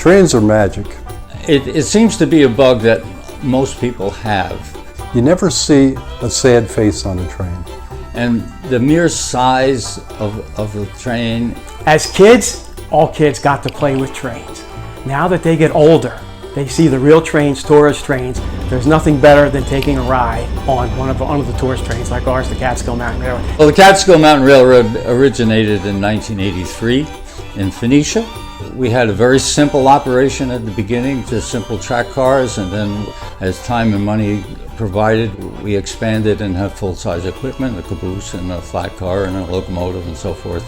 Trains are magic. It seems to be a bug that most people have. You never see a sad face on a train. And the mere size of the train. As kids, all kids got to play with trains. Now that they get older, they see the real trains, tourist trains. There's nothing better than taking a ride on one of the tourist trains like ours, the Catskill Mountain Railroad. Well, the Catskill Mountain Railroad originated in 1983 in Phoenicia. We had a very simple operation at the beginning, just simple track cars, and then as time and money provided, we expanded and had full-size equipment, a caboose and a flat car and a locomotive and so forth.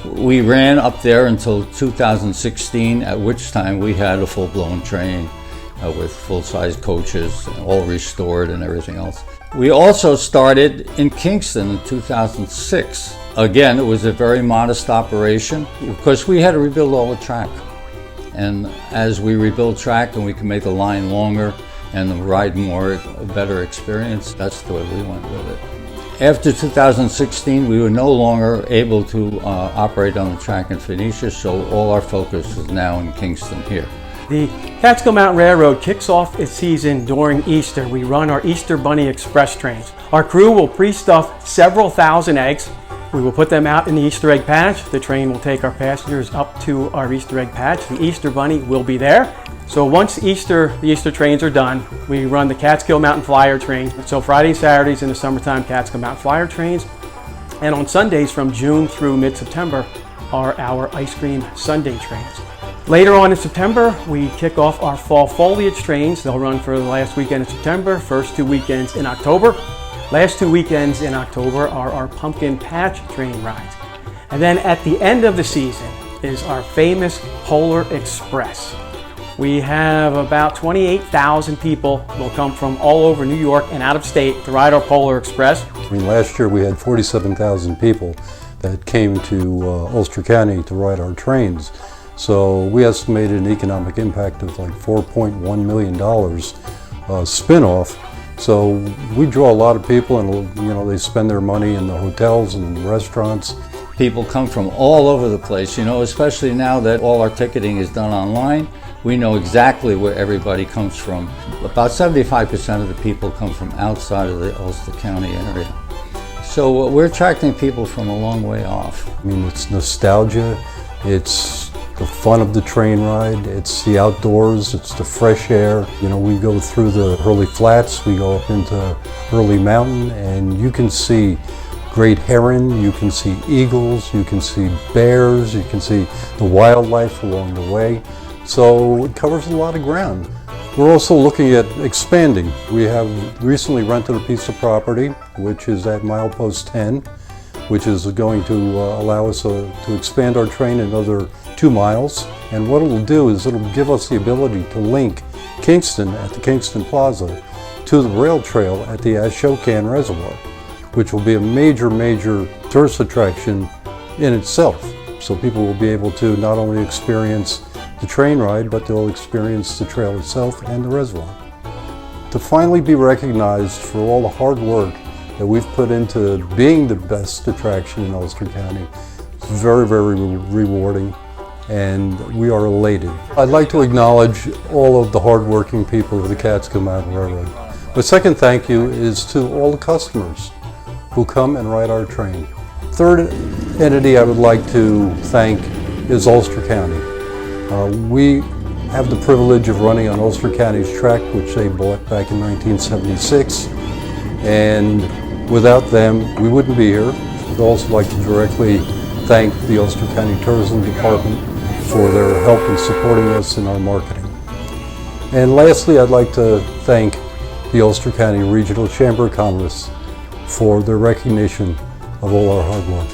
We ran up there until 2016, at which time we had a full-blown train with full-size coaches, all restored and everything else. We also started in Kingston in 2006. Again, it was a very modest operation because we had to rebuild all the track. And as we rebuild track and we can make the line longer and ride more, a better experience, that's the way we went with it. After 2016, we were no longer able to operate on the track in Phoenicia, so all our focus is now in Kingston here. The Catskill Mountain Railroad kicks off its season during Easter. We run our Easter Bunny Express trains. Our crew will pre-stuff several thousand eggs. We will put them out in the Easter egg patch. The train will take our passengers up to our Easter egg patch. The Easter Bunny will be there. So once the Easter trains are done, we run the Catskill Mountain Flyer train. So Friday and Saturdays in the summertime, Catskill Mountain Flyer trains. And on Sundays from June through mid-September are our Ice Cream Sunday trains. Later on in September, we kick off our fall foliage trains. They'll run for the last weekend in September, first 2 weekends in October. Last 2 weekends in October are our pumpkin patch train rides. And then at the end of the season is our famous Polar Express. We have about 28,000 people will come from all over New York and out of state to ride our Polar Express. Last year we had 47,000 people that came to Ulster County to ride our trains. So we estimated an economic impact of like $4.1 million spin-off. So we draw a lot of people, and they spend their money in the hotels and restaurants. People come from all over the place, especially now that all our ticketing is done online. We know exactly where everybody comes from. About 75% of the people come from outside of the Ulster County area. So we're attracting people from a long way off. I mean, it's nostalgia, it's the fun of the train ride, it's the outdoors, it's the fresh air. We go through the Hurley Flats, we go up into Hurley Mountain, and you can see great heron, you can see eagles, you can see bears, you can see the wildlife along the way. So it covers a lot of ground. We're also looking at expanding. We have recently rented a piece of property, which is at milepost 10, which is going to allow us to expand our train another 2 miles. And what it'll do is it'll give us the ability to link Kingston at the Kingston Plaza to the rail trail at the Ashokan Reservoir, which will be a major tourist attraction in itself. So people will be able to not only experience the train ride, but they'll experience the trail itself and the reservoir. To finally be recognized for all the hard work that we've put into being the best attraction in Ulster County, it's very rewarding, and we are elated. I'd like to acknowledge all of the hard-working people of the Catskill Mountain Railroad. My second thank you is to all the customers who come and ride our train. Third entity I would like to thank is Ulster County. We have the privilege of running on Ulster County's track, which they bought back in 1976, and without them, we wouldn't be here. I'd also like to directly thank the Ulster County Tourism Department for their help in supporting us in our marketing. And lastly, I'd like to thank the Ulster County Regional Chamber of Commerce for their recognition of all our hard work.